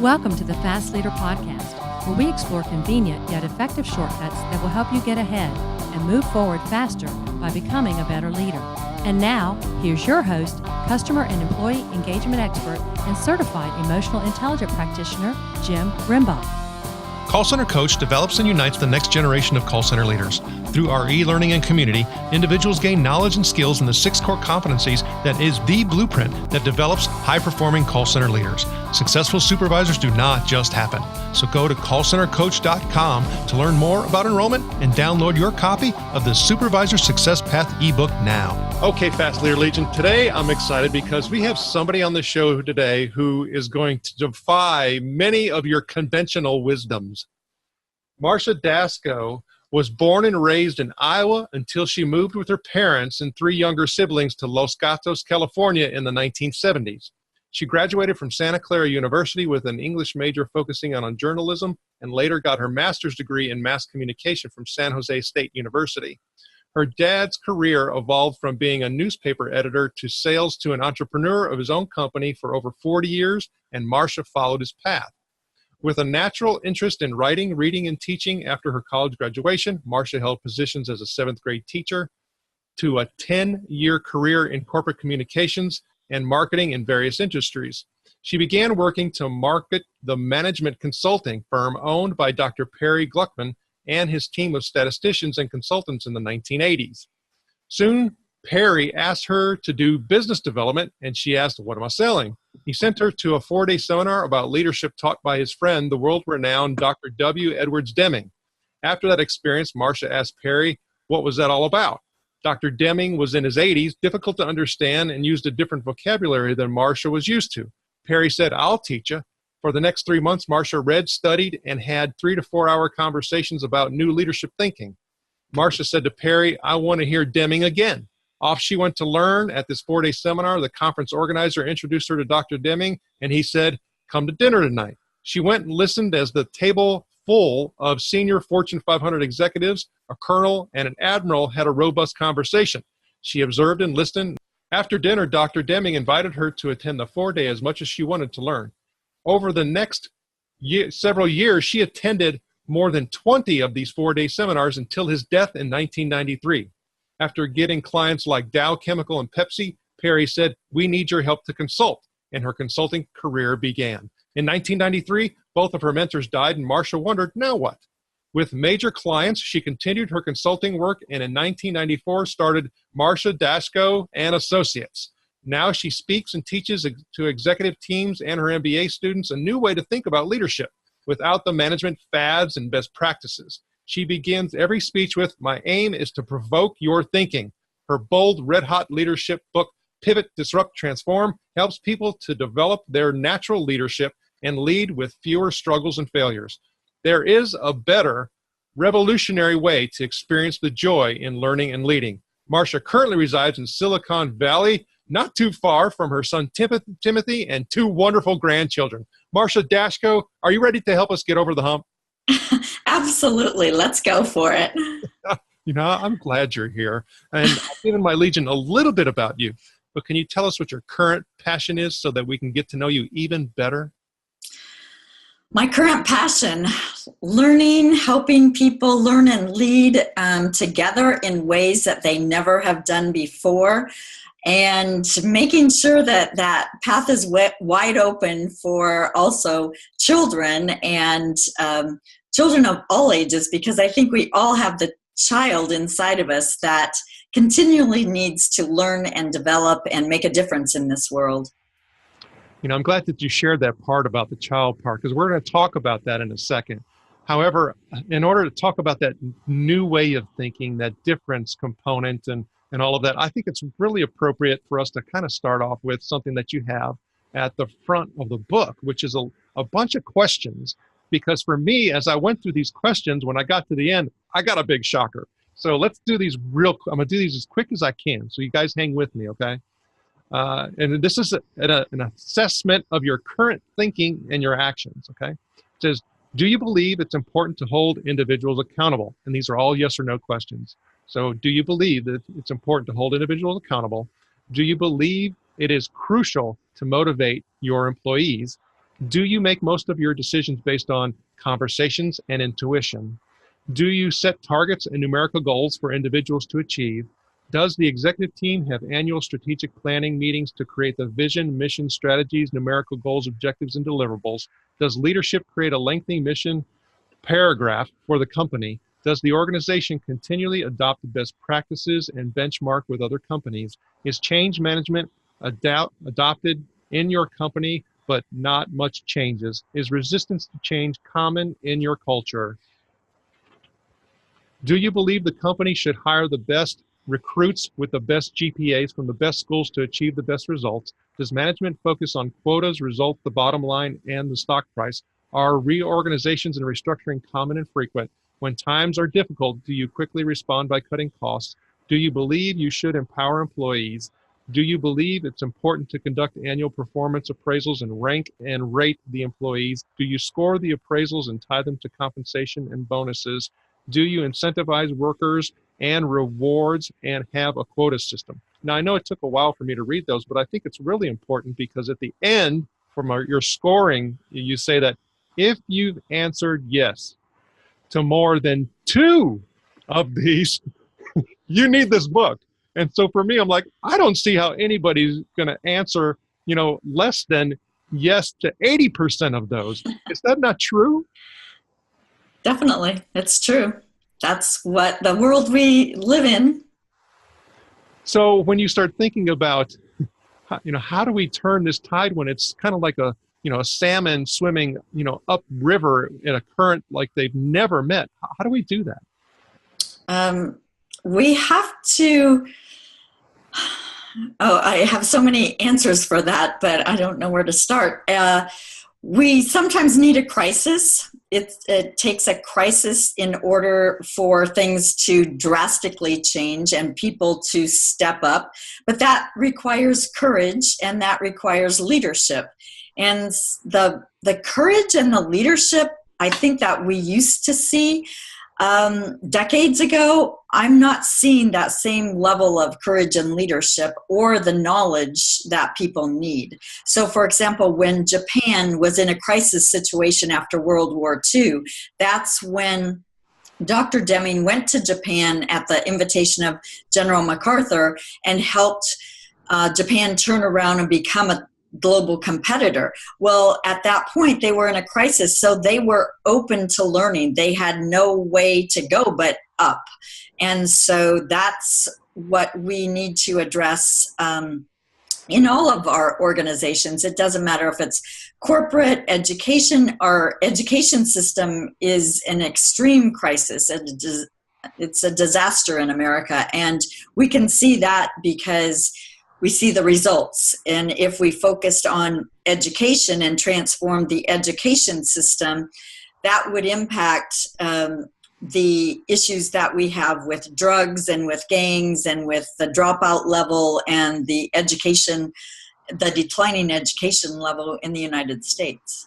Welcome to the Fast Leader Podcast, where we explore convenient yet effective shortcuts that will help you get ahead and move forward faster by becoming a better leader. And now, here's your host, customer and employee engagement expert and certified emotional intelligence practitioner, Jim Rembach. Call Center Coach develops and unites the next generation of call center leaders. Through our e-learning and community, individuals gain knowledge and skills in the 6 core competencies that is the blueprint that develops high-performing call center leaders. Successful supervisors do not just happen. So go to callcentercoach.com to learn more about enrollment and download your copy of the Supervisor Success Path ebook now. Okay, Fast Leader Legion, today I'm excited because we have somebody on the show today who is going to defy many of your conventional wisdoms. Marcia Daszko was born and raised in Iowa until she moved with her parents and 3 younger siblings to Los Gatos, California in the 1970s. She graduated from Santa Clara University with an English major focusing on journalism and later got her master's degree in mass communication from San Jose State University. Her dad's career evolved from being a newspaper editor to sales to an entrepreneur of his own company for over 40 years, and Marcia followed his path. With a natural interest in writing, reading, and teaching after her college graduation, Marcia held positions as a 7th grade teacher to a 10-year career in corporate communications and marketing in various industries. She began working to market the management consulting firm owned by Dr. Perry Gluckman and his team of statisticians and consultants in the 1980s. Soon, Perry asked her to do business development, and she asked, "What am I selling?" He sent her to a 4-day seminar about leadership taught by his friend, the world-renowned Dr. W. Edwards Deming. After that experience, Marcia asked Perry, what was that all about? Dr. Deming was in his 80s, difficult to understand, and used a different vocabulary than Marcia was used to. Perry said, "I'll teach you." For the next 3 months, Marcia read, studied, and had 3 to 4 hour conversations about new leadership thinking. Marcia said to Perry, "I want to hear Deming again." Off she went to learn. At this 4-day seminar, the conference organizer introduced her to Dr. Deming, and he said, "Come to dinner tonight." She went and listened as the table full of senior Fortune 500 executives, a colonel, and an admiral had a robust conversation. She observed and listened. After dinner, Dr. Deming invited her to attend the 4-day as much as she wanted to learn. Over the next several years, she attended more than 20 of these 4-day seminars until his death in 1993. After getting clients like Dow Chemical and Pepsi, Perry said, "We need your help to consult," and her consulting career began. In 1993, both of her mentors died, and Marcia wondered, now what? With major clients, she continued her consulting work, and in 1994 started Marcia Daszko and Associates. Now she speaks and teaches to executive teams and her MBA students a new way to think about leadership without the management fads and best practices. She begins every speech with, "My aim is to provoke your thinking." Her bold, red-hot leadership book, Pivot, Disrupt, Transform, helps people to develop their natural leadership and lead with fewer struggles and failures. There is a better, revolutionary way to experience the joy in learning and leading. Marcia currently resides in Silicon Valley, not too far from her son Timothy and 2 wonderful grandchildren. Marcia Daszko, are you ready to help us get over the hump? Absolutely. Let's go for it. You know, I'm glad you're here. And I've given my Legion a little bit about you, but can you tell us what your current passion is so that we can get to know you even better? My current passion, learning, helping people learn and lead together in ways that they never have done before, and making sure that that path is wide open for also children and children of all ages, because I think we all have the child inside of us that continually needs to learn and develop and make a difference in this world. You know, I'm glad that you shared that part about the child part, because we're going to talk about that in a second. However, in order to talk about that new way of thinking, that difference component and all of that, I think it's really appropriate for us to kind of start off with something that you have at the front of the book, which is a bunch of questions. Because for me, as I went through these questions, when I got to the end, I got a big shocker. So let's do these I'm going to do these as quick as I can. So you guys hang with me, okay? And this is an assessment of your current thinking and your actions, okay? It says, do you believe it's important to hold individuals accountable? And these are all yes or no questions. So do you believe that it's important to hold individuals accountable? Do you believe it is crucial to motivate your employees? Do you make most of your decisions based on conversations and intuition? Do you set targets and numerical goals for individuals to achieve? Does the executive team have annual strategic planning meetings to create the vision, mission, strategies, numerical goals, objectives, and deliverables? Does leadership create a lengthy mission paragraph for the company? Does the organization continually adopt the best practices and benchmark with other companies? Is change management adopted in your company, but not much changes? Is resistance to change common in your culture? Do you believe the company should hire the best recruits with the best GPAs from the best schools to achieve the best results? Does management focus on quotas, results, the bottom line, and the stock price? Are reorganizations and restructuring common and frequent? When times are difficult, do you quickly respond by cutting costs? Do you believe you should empower employees? Do you believe it's important to conduct annual performance appraisals and rank and rate the employees? Do you score the appraisals and tie them to compensation and bonuses? Do you incentivize workers and rewards and have a quota system? Now, I know it took a while for me to read those, but I think it's really important because at the end, from your scoring, you say that if you've answered yes to more than 2 of these, you need this book. And so for me, I'm like, I don't see how anybody's going to answer, less than yes to 80% of those. Is that not true? Definitely. It's true. That's what the world we live in. So when you start thinking about, how do we turn this tide when it's kind of like a salmon swimming, upriver in a current like they've never met? How do we do that? We have to, I have so many answers for that, but I don't know where to start. We sometimes need a crisis. It takes a crisis in order for things to drastically change and people to step up. But that requires courage and that requires leadership. And the courage and the leadership, I think that we used to see decades ago, I'm not seeing that same level of courage and leadership or the knowledge that people need. So, for example, when Japan was in a crisis situation after World War II, that's when Dr. Deming went to Japan at the invitation of General MacArthur and helped Japan turn around and become a global competitor. Well, at that point, they were in a crisis, so they were open to learning. They had no way to go but up. And so that's what we need to address in all of our organizations. It doesn't matter if it's corporate education. Our education system is an extreme crisis. It's a disaster in America. And we can see that because we see the results. And if we focused on education and transformed the education system, that would impact the issues that we have with drugs and with gangs and with the dropout level and the declining education level in the United States.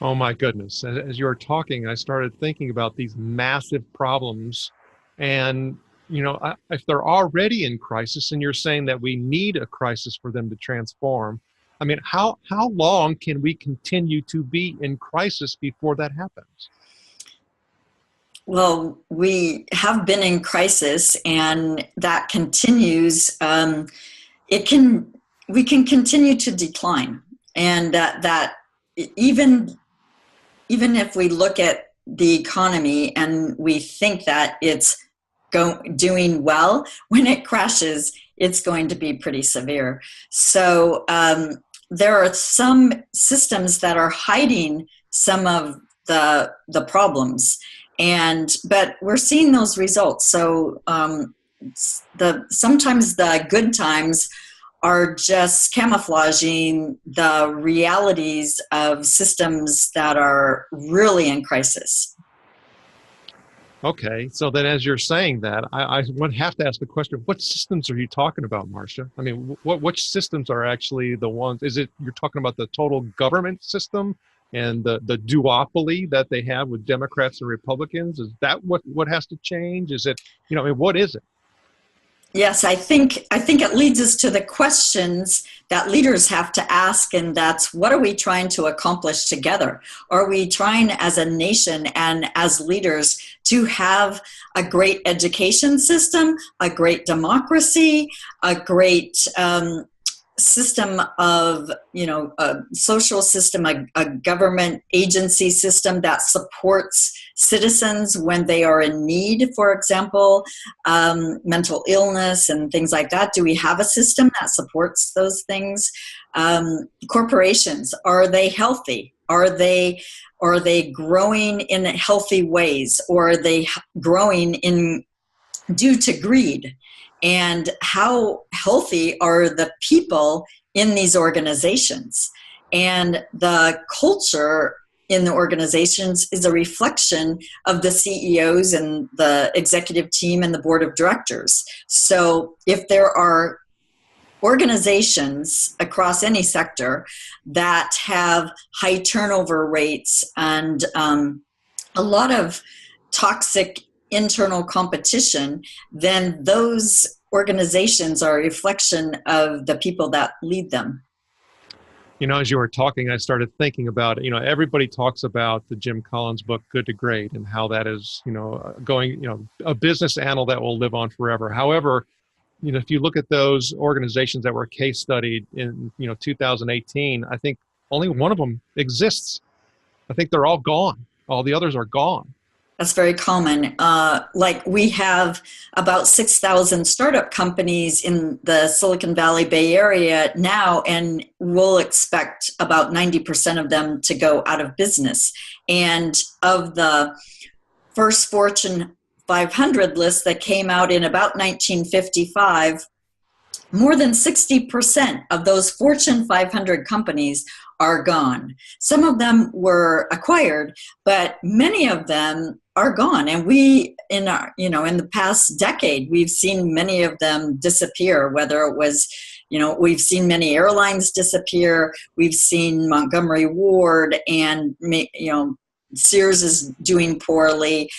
Oh my goodness. As you were talking, I started thinking about these massive problems. And if they're already in crisis and you're saying that we need a crisis for them to transform, I mean, how long can we continue to be in crisis before that happens? Well, we have been in crisis and that continues. We can continue to decline. And that even if we look at the economy and we think that it's doing well, when it crashes, it's going to be pretty severe. So there are some systems that are hiding some of the problems, but we're seeing those results. So sometimes the good times are just camouflaging the realities of systems that are really in crisis. Okay, so then as you're saying that, I would have to ask the question, what systems are you talking about, Marcia? I mean, which systems are actually the ones, is it you're talking about the total government system and the duopoly that they have with Democrats and Republicans? Is that what has to change? Is it, what is it? Yes, I think it leads us to the questions that leaders have to ask, and that's, what are we trying to accomplish together? Are we trying as a nation and as leaders to have a great education system, a great democracy, a great system of, a social system, a government agency system that supports citizens when they are in need, for example, mental illness and things like that? Do we have a system that supports those things? Corporations, are they healthy? Are they growing in healthy ways, or are they growing in due to greed? And how healthy are the people in these organizations? And the culture in the organizations is a reflection of the CEOs and the executive team and the board of directors. So if there are organizations across any sector that have high turnover rates and a lot of toxic internal competition, then those organizations are a reflection of the people that lead them. As you were talking, I started thinking about, everybody talks about the Jim Collins book, Good to Great, and how that is, going, a business annal that will live on forever. However, if you look at those organizations that were case studied in, 2018, I think only one of them exists. I think they're all gone. All the others are gone. That's very common. Like, we have about 6,000 startup companies in the Silicon Valley Bay Area now, and we'll expect about 90% of them to go out of business. And of the first Fortune 500 list that came out in about 1955, more than 60% of those Fortune 500 companies are gone. Some of them were acquired, but many of them are gone. And we, in the past decade, we've seen many of them disappear, whether it was, we've seen many airlines disappear. We've seen Montgomery Ward, and, Sears is doing poorly.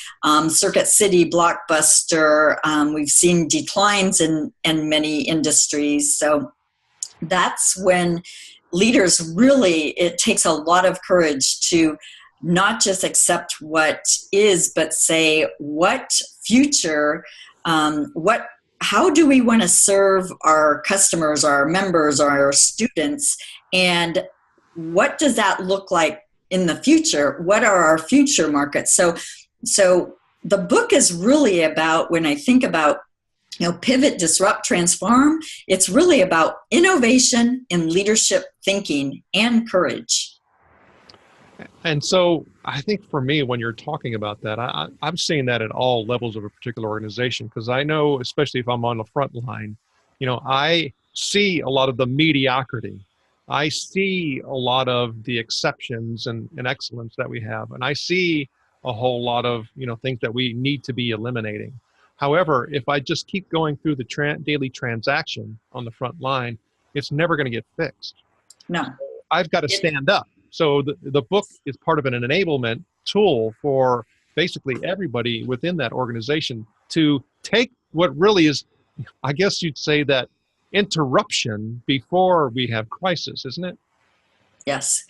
Circuit City, Blockbuster. We've seen declines in many industries. So that's when leaders really, it takes a lot of courage to not just accept what is, but say, what future, how do we want to serve our customers, our members, our students, and what does that look like in the future? What are our future markets? So the book is really about, when I think about, pivot, disrupt, transform, it's really about innovation in leadership thinking and courage. And so I think for me, when you're talking about that, I'm seeing that at all levels of a particular organization, because I know, especially if I'm on the front line, I see a lot of the mediocrity. I see a lot of the exceptions and excellence that we have. And I see a whole lot of, things that we need to be eliminating. However, if I just keep going through the daily transaction on the front line, it's never going to get fixed. No. I've got to stand up. So the book is part of an enablement tool for basically everybody within that organization to take what really is, I guess you'd say, that interruption before we have crisis, isn't it? Yes.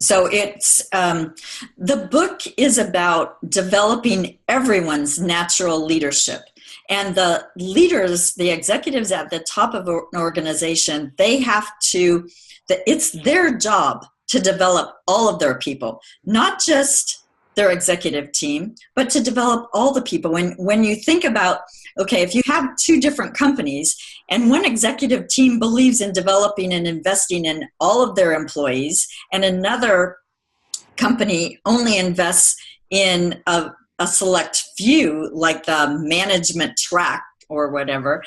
So it's the book is about developing everyone's natural leadership. And the leaders, the executives at the top of an organization, they have to, it's their job to develop all of their people, not just their executive team, but to develop all the people. When you think about, okay, if you have two different companies and one executive team believes in developing and investing in all of their employees, and another company only invests in a select few, like the management track or whatever,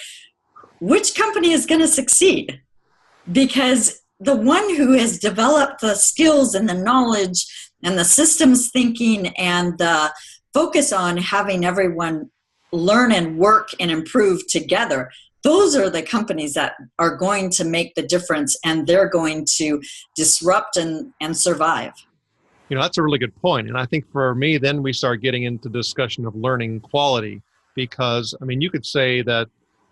which company is going to succeed? Because the one who has developed the skills and the knowledge and the systems thinking and the focus on having everyone learn and work and improve together, those are the companies that are going to make the difference, and they're going to disrupt and survive. That's a really good point. And I think for me, then we start getting into discussion of learning quality, because, you could say that,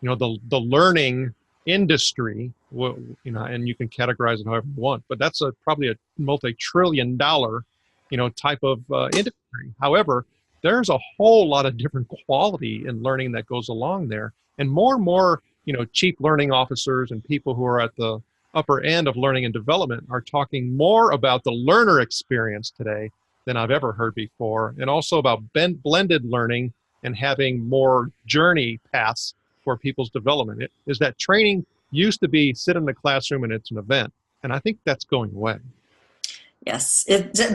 the learning industry, and you can categorize it however you want, but that's probably a multi-trillion-dollar, type of industry. However, there's a whole lot of different quality in learning that goes along there, and more, chief learning officers and people who are at the upper end of learning and development are talking more about the learner experience today than I've ever heard before, and also about blended learning and having more journey paths for people's development. It is that training used to be sit in the classroom and it's an event, and I think that's going away. Yes,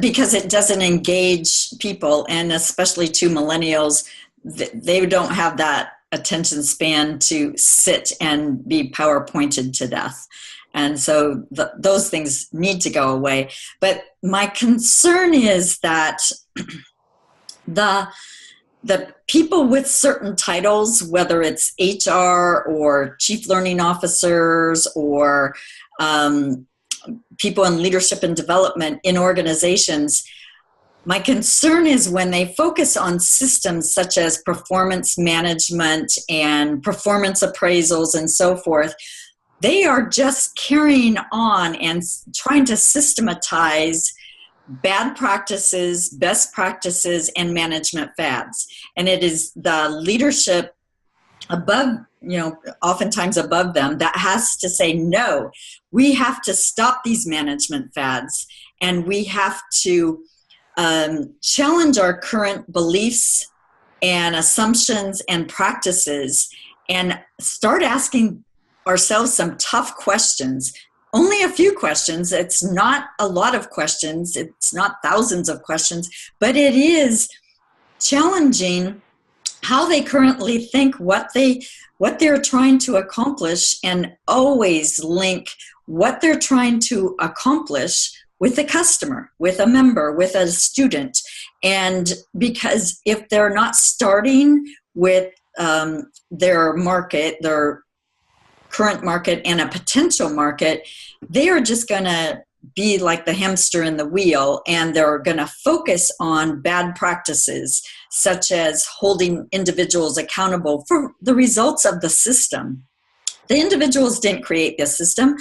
because it doesn't engage people, and especially to millennials, they don't have that attention span to sit and be PowerPointed to death. And so those things need to go away. But my concern is that the people with certain titles, whether it's HR or chief learning officers or people in leadership and development in organizations, my concern is when they focus on systems such as performance management and performance appraisals and so forth, they are just carrying on and trying to systematize bad practices, best practices, and management fads. And it is the leadership above, oftentimes above them, that has to say, no, we have to stop these management fads, and we have to challenge our current beliefs and assumptions and practices and start asking ourselves some tough questions. Only a few questions. It's not a lot of questions. It's not thousands of questions, but it is challenging how they currently think, what they're trying to accomplish, and always link what they're trying to accomplish with a customer, with a member, with a student. And because if they're not starting with their market, their current market and a potential market, they are just going to be like the hamster in the wheel, and they're going to focus on bad practices, such as holding individuals accountable for the results of the system. The individuals didn't create this system.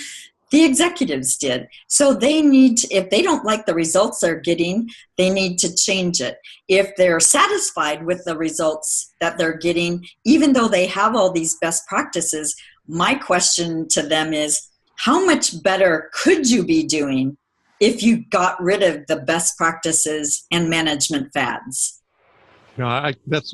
The executives did. So they need, if they don't like the results they're getting, they need to change it. If they're satisfied with the results that they're getting, even though they have all these best practices, my question to them is, how much better could you be doing if you got rid of the best practices and management fads? That's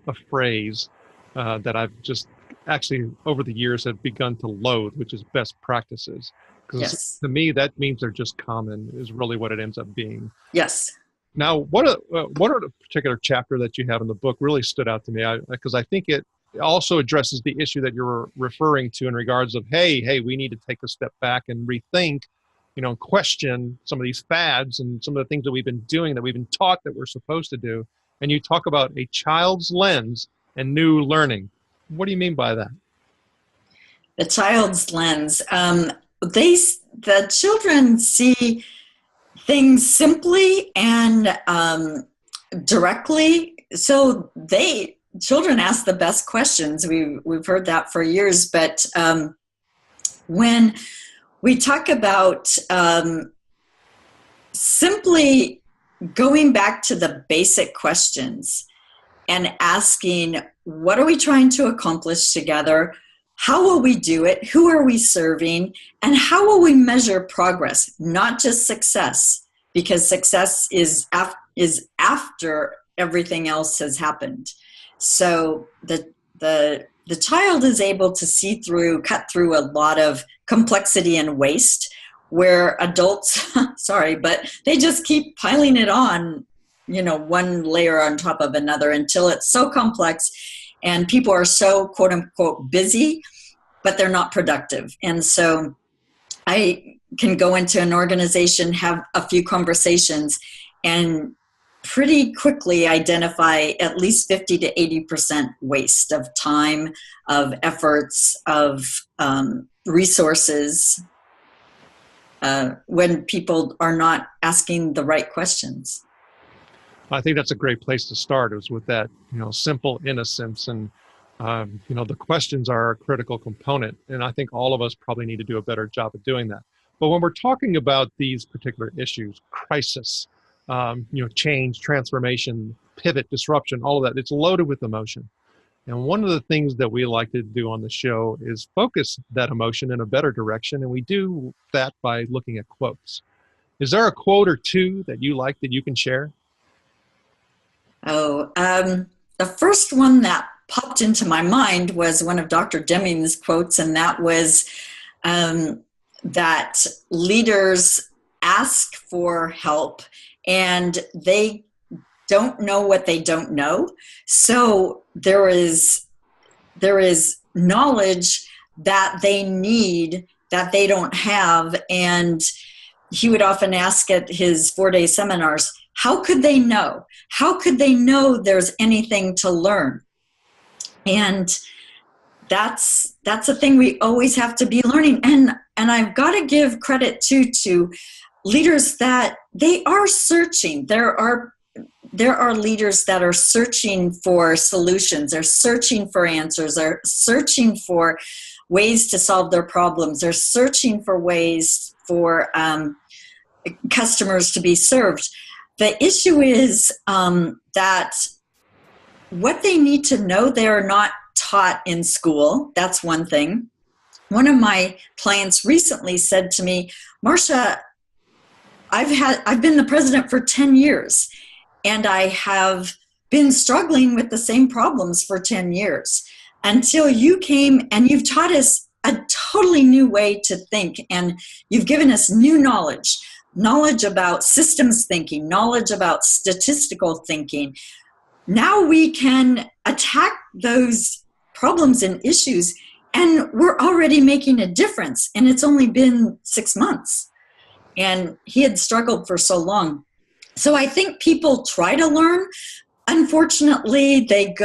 a phrase that I've just actually over the years have begun to loathe, which is best practices. Because to me, that means they're just common, is really what it ends up being. Yes. Now, what are the particular chapter that you have in the book really stood out to me? Because I think it also addresses the issue that you're referring to in regards of, hey, we need to take a step back and rethink, question some of these fads and some of the things that we've been doing, that we've been taught that we're supposed to do. And you talk about a child's lens and new learning. What do you mean by that? The child's lens. The children see things simply and directly. So children ask the best questions. We've heard that for years. But when we talk about simply going back to the basic questions and asking, what are we trying to accomplish together? How will we do it? Who are we serving? And how will we measure progress? Not just success, because success is after everything else has happened. So the child is able to cut through a lot of complexity and waste, where adults, but they just keep piling it on, one layer on top of another until it's so complex and people are so quote unquote busy, but they're not productive. And so I can go into an organization, have a few conversations, and pretty quickly identify at least 50 to 80% waste of time, of efforts, of resources, when people are not asking the right questions. I think that's a great place to start, is with that, simple innocence. And The questions are a critical component, and I think all of us probably need to do a better job of doing that. But when we're talking about these particular issues, crisis, change, transformation, pivot, disruption, all of that, it's loaded with emotion. And one of the things that we like to do on the show is focus that emotion in a better direction, and we do that by looking at quotes. Is there a quote or two that you like that you can share? The first one that popped into my mind was one of Dr. Deming's quotes, and that was that leaders ask for help and they don't know what they don't know. So there is knowledge that they need that they don't have. And he would often ask at his 4-day seminars, how could they know? How could they know there's anything to learn? And that's a thing we always have to be learning. And I've got to give credit to leaders that they are searching. There are leaders that are searching for solutions. They're searching for answers. They're searching for ways to solve their problems. They're searching for ways for customers to be served. The issue is that what they need to know, they are not taught in school. That's one thing. One of my clients recently said to me, Marcia, I've been the president for 10 years, and I have been struggling with the same problems for 10 years until you came and you've taught us a totally new way to think, and you've given us new knowledge about systems thinking, knowledge about statistical thinking. Now we can attack those problems and issues, and we're already making a difference, and it's only been 6 months. And he had struggled for so long. So I think people try to learn. Unfortunately, they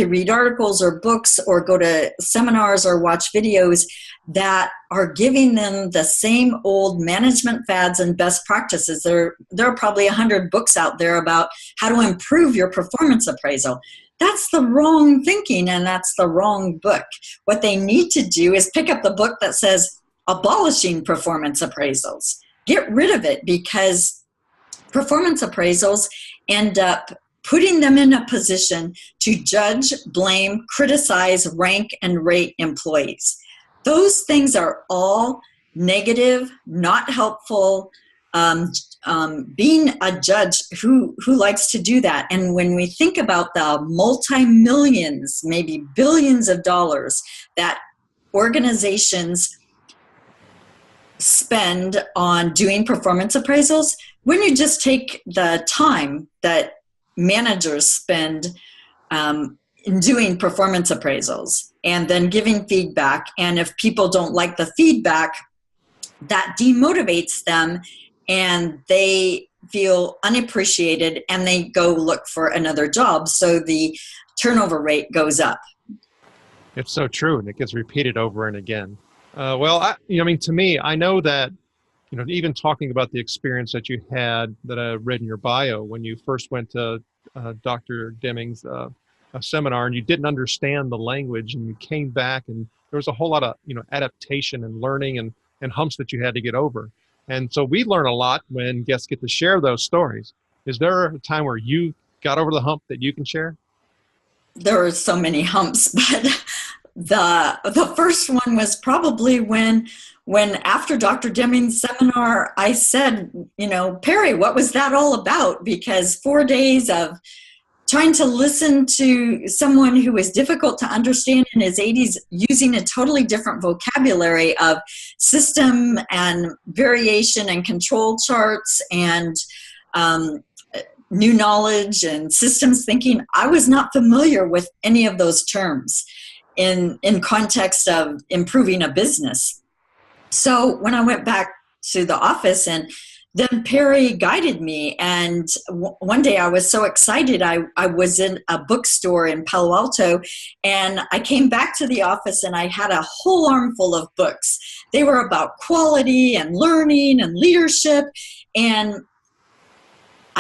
read articles or books or go to seminars or watch videos that are giving them the same old management fads and best practices. There are probably 100 books out there about how to improve your performance appraisal. That's the wrong thinking, and that's the wrong book. What they need to do is pick up the book that says abolishing performance appraisals. Get rid of it, because performance appraisals end up putting them in a position to judge, blame, criticize, rank, and rate employees. Those things are all negative, not helpful. Being a judge, who likes to do that? And when we think about the multi-millions, maybe billions of dollars that organizations spend on doing performance appraisals, when you just take the time that managers spend in doing performance appraisals and then giving feedback, and if people don't like the feedback, that demotivates them and they feel unappreciated and they go look for another job. So the turnover rate goes up. It's so true, and it gets repeated over and again. To me, I know that, even talking about the experience that you had that I read in your bio when you first went to Dr. Deming's seminar, and you didn't understand the language, and you came back, and there was a whole lot of adaptation and learning and humps that you had to get over. And so we learn a lot when guests get to share those stories. Is there a time where you got over the hump that you can share? There are so many humps, but the first one was probably when after Dr. Deming's seminar, I said, Perry, what was that all about? Because 4 days of trying to listen to someone who was difficult to understand in his 80s, using a totally different vocabulary of system and variation and control charts and new knowledge and systems thinking. I was not familiar with any of those terms in context of improving a business. So when I went back to the office, and then Perry guided me, and one day I was so excited. I was in a bookstore in Palo Alto, and I came back to the office and I had a whole armful of books. They were about quality and learning and leadership, and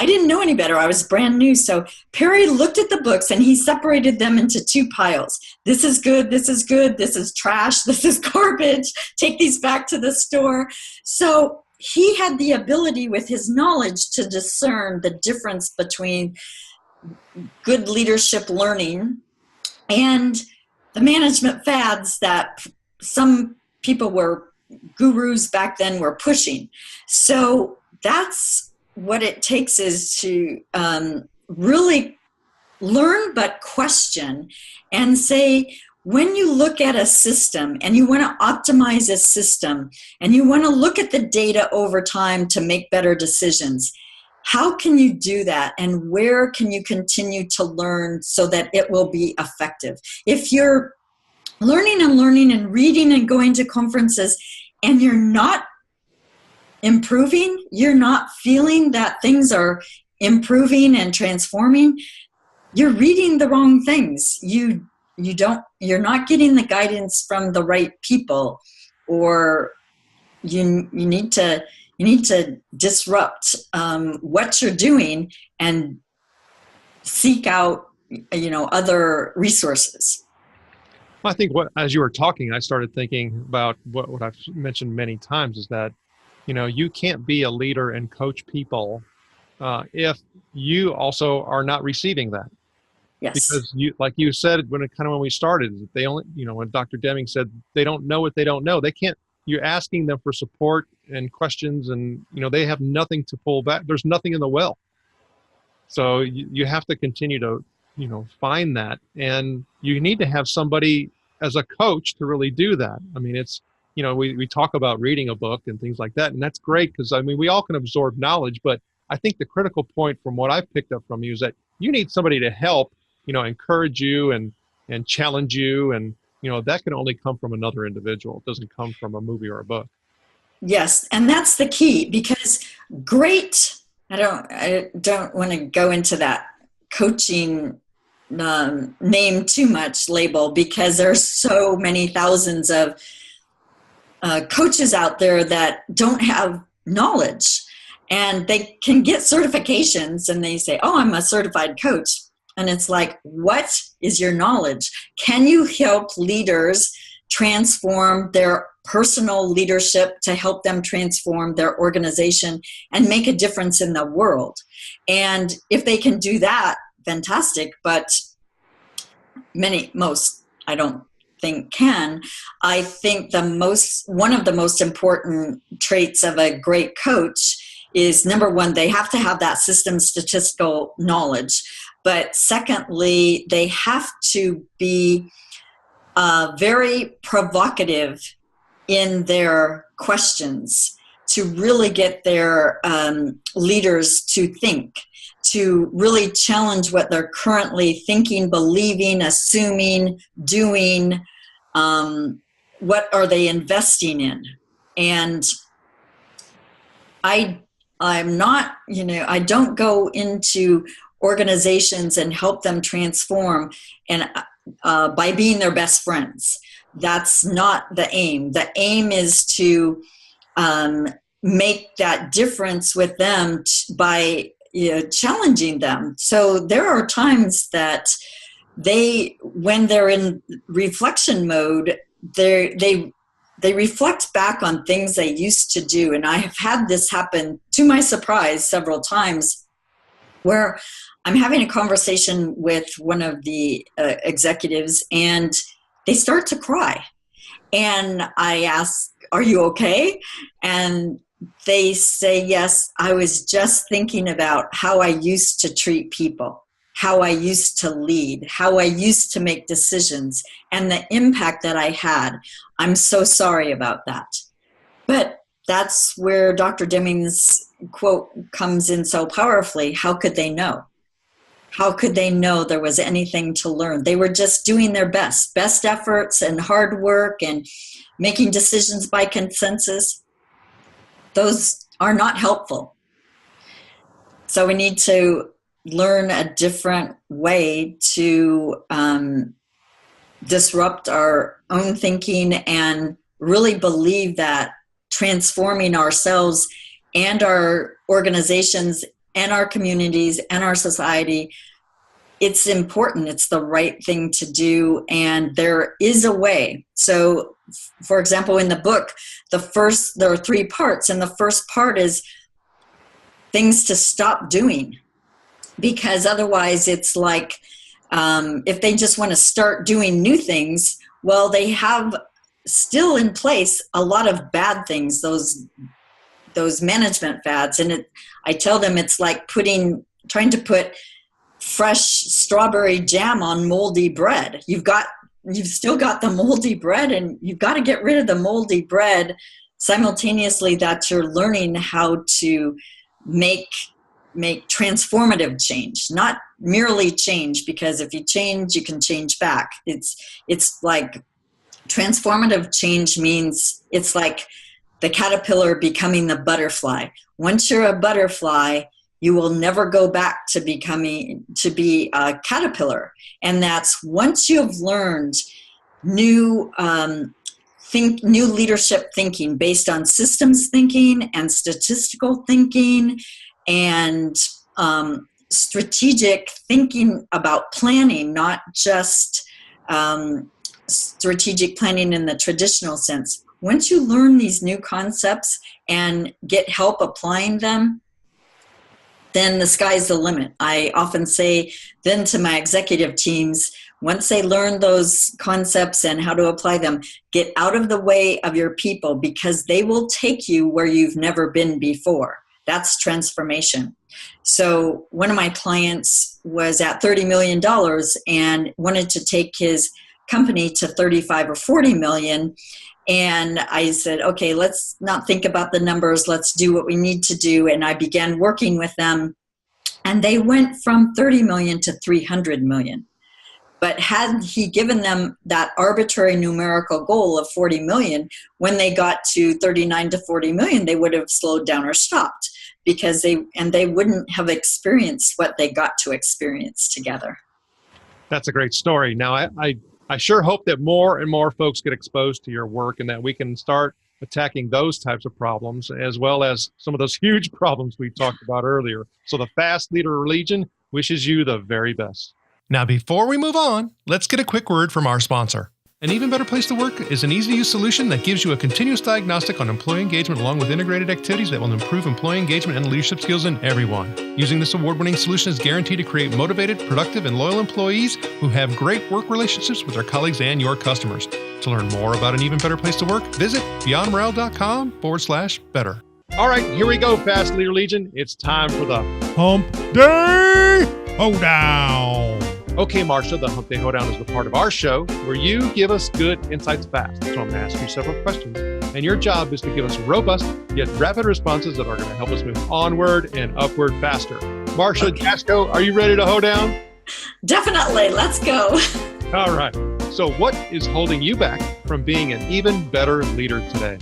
I didn't know any better. I was brand new. So Perry looked at the books and he separated them into two piles. This is good. This is good. This is trash. This is garbage. Take these back to the store. So he had the ability with his knowledge to discern the difference between good leadership learning and the management fads that some people were gurus back then were pushing. So that's what it takes, is to really learn but question and say, when you look at a system and you want to optimize a system and you want to look at the data over time to make better decisions, how can you do that, and where can you continue to learn so that it will be effective? If you're learning and reading and going to conferences and you're not improving, you're not feeling that things are improving and transforming, you're reading the wrong things. You're not getting the guidance from the right people, or you need to disrupt what you're doing and seek out other resources. I think as you were talking, I started thinking about what I've mentioned many times, is that you can't be a leader and coach people if you also are not receiving that. Yes. Because like you said, when we started, they only, when Dr. Deming said they don't know what they don't know, they can't. You're asking them for support and questions, and they have nothing to pull back. There's nothing in the well. So you have to continue to find that, and you need to have somebody as a coach to really do that. I mean, it's we talk about reading a book and things like that, and that's great, because we all can absorb knowledge, but I think the critical point from what I've picked up from you is that you need somebody to help encourage you and challenge you, and that can only come from another individual. It doesn't come from a movie or a book. Yes, and that's the key, because I don't want to go into that coaching name too much label, because there's so many thousands of coaches out there that don't have knowledge, and they can get certifications and they say, oh, I'm a certified coach. And it's like, what is your knowledge? Can you help leaders transform their personal leadership to help them transform their organization and make a difference in the world? And if they can do that, fantastic. But most, I don't think can. I think one of the most important traits of a great coach is, number one, they have to have that system statistical knowledge. But secondly, they have to be very provocative in their questions to really get their leaders to think, to really challenge what they're currently thinking, believing, assuming, doing. What are they investing in? And I'm not, I don't go into organizations and help them transform and by being their best friends. That's not the aim. The aim is to make that difference with them by challenging them. So there are times that when they're in reflection mode, they reflect back on things they used to do. And I have had this happen, to my surprise, several times, where I'm having a conversation with one of the executives, and they start to cry. And I ask, are you okay? And they say, yes, I was just thinking about how I used to treat people, how I used to lead, how I used to make decisions, and the impact that I had. I'm so sorry about that. But that's where Dr. Deming's quote comes in so powerfully. How could they know? How could they know there was anything to learn? They were just doing their best efforts and hard work and making decisions by consensus. Those are not helpful. So we need to learn a different way to disrupt our own thinking and really believe that transforming ourselves and our organizations and our communities and our society. It's important. It's the right thing to do. And there is a way. So, for example, in the book, there are 3 parts. And the first part is things to stop doing. Because otherwise it's like, if they just want to start doing new things, well, they have still in place a lot of bad things, those management fads. And I tell them it's like trying to put fresh strawberry jam on moldy bread. You've still got the moldy bread, and you've got to get rid of the moldy bread simultaneously that you're learning how to make transformative change, not merely change, because if you change, you can change back. It's like transformative change means it's like the caterpillar becoming the butterfly. Once you're a butterfly, you will never go back to be a caterpillar. And that's once you've learned new leadership thinking based on systems thinking and statistical thinking and strategic thinking about planning, not just strategic planning in the traditional sense. Once you learn these new concepts and get help applying them, then the sky's the limit. I often say then to my executive teams, once they learn those concepts and how to apply them, get out of the way of your people, because they will take you where you've never been before. That's transformation. So one of my clients was at $30 million and wanted to take his company to 35 or 40 million. And I said, okay, let's not think about the numbers. Let's do what we need to do. And I began working with them. And they went from 30 million to 300 million. But had he given them that arbitrary numerical goal of 40 million, when they got to 39 to 40 million, they would have slowed down or stopped, because they wouldn't have experienced what they got to experience together. That's a great story. Now, I sure hope that more and more folks get exposed to your work and that we can start attacking those types of problems, as well as some of those huge problems we talked about earlier. So the Fast Leader Legion wishes you the very best. Now, before we move on, let's get a quick word from our sponsor. An Even Better Place to Work is an easy-to-use solution that gives you a continuous diagnostic on employee engagement, along with integrated activities that will improve employee engagement and leadership skills in everyone. Using this award-winning solution is guaranteed to create motivated, productive, and loyal employees who have great work relationships with their colleagues and your customers. To learn more about An Even Better Place to Work, visit beyondmorale.com/better. All right, here we go, Fast Leader Legion. It's time for the Hump Day Hoedown. Okay, Marcia, the Hump Day Hoedown is the part of our show where you give us good insights fast. So I'm going to ask you several questions, and your job is to give us robust yet rapid responses that are going to help us move onward and upward faster. Marcia Daszko, are you ready to hoe down? Definitely. Let's go. All right. So what is holding you back from being an even better leader today?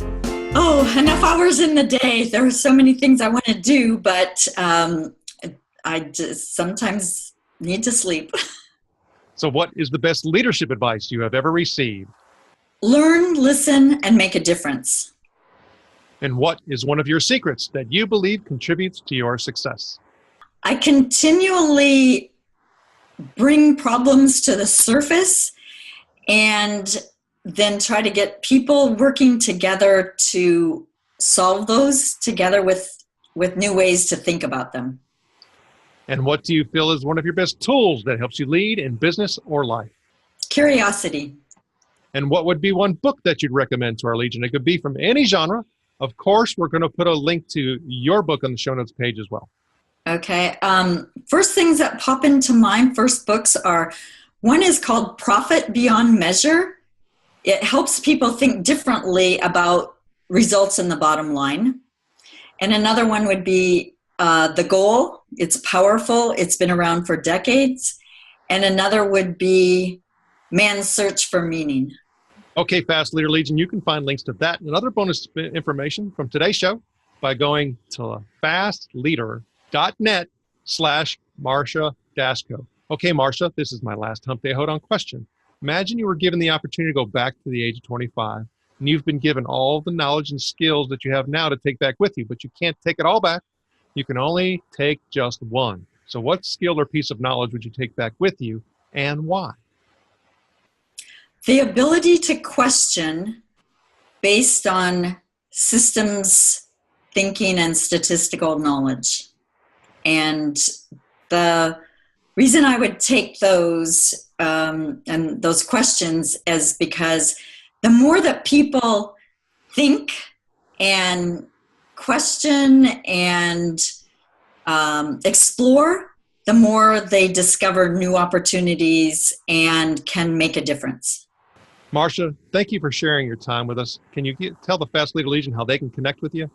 Oh, enough hours in the day. There are so many things I want to do, but I just sometimes need to sleep. So what is the best leadership advice you have ever received? Learn, listen, and make a difference. And what is one of your secrets that you believe contributes to your success? I continually bring problems to the surface and then try to get people working together to solve those together with new ways to think about them. And what do you feel is one of your best tools that helps you lead in business or life? Curiosity. And what would be one book that you'd recommend to our Legion? It could be from any genre. Of course, we're going to put a link to your book on the show notes page as well. Okay. First things that pop into mind, first books are, one is called Profit Beyond Measure. It helps people think differently about results in the bottom line. And another one would be The Goal. It's powerful. It's been around for decades. And another would be Man's Search for Meaning. Okay, Fast Leader Legion, you can find links to that and other bonus information from today's show by going to fastleader.net/Marcia Daszko. Okay, Marcia, this is my last Hump Day Hoedown question. Imagine you were given the opportunity to go back to the age of 25, and you've been given all the knowledge and skills that you have now to take back with you, but you can't take it all back. You can only take just one. So what skill or piece of knowledge would you take back with you, and why? The ability to question based on systems thinking and statistical knowledge. And the reason I would take those and those questions is because the more that people think and question and explore, the more they discover new opportunities and can make a difference. Marcia, thank you for sharing your time with us. Can you tell the Fast Leader Legion how they can connect with you?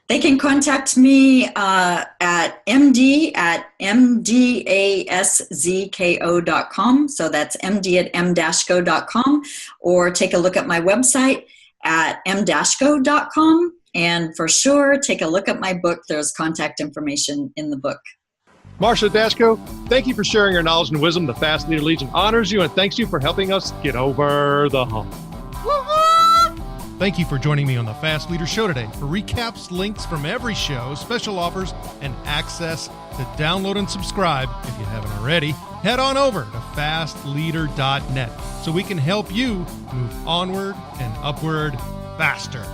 They can contact me at md@mdaszko.com. So that's md@mdaszko.com, or take a look at my website at mdaszko.com. And for sure, take a look at my book. There's contact information in the book. Marcia Daszko, thank you for sharing your knowledge and wisdom. The Fast Leader Legion honors you and thanks you for helping us get over the hump. Thank you for joining me on the Fast Leader Show today. For recaps, links from every show, special offers, and access to download and subscribe, if you haven't already, head on over to fastleader.net so we can help you move onward and upward faster.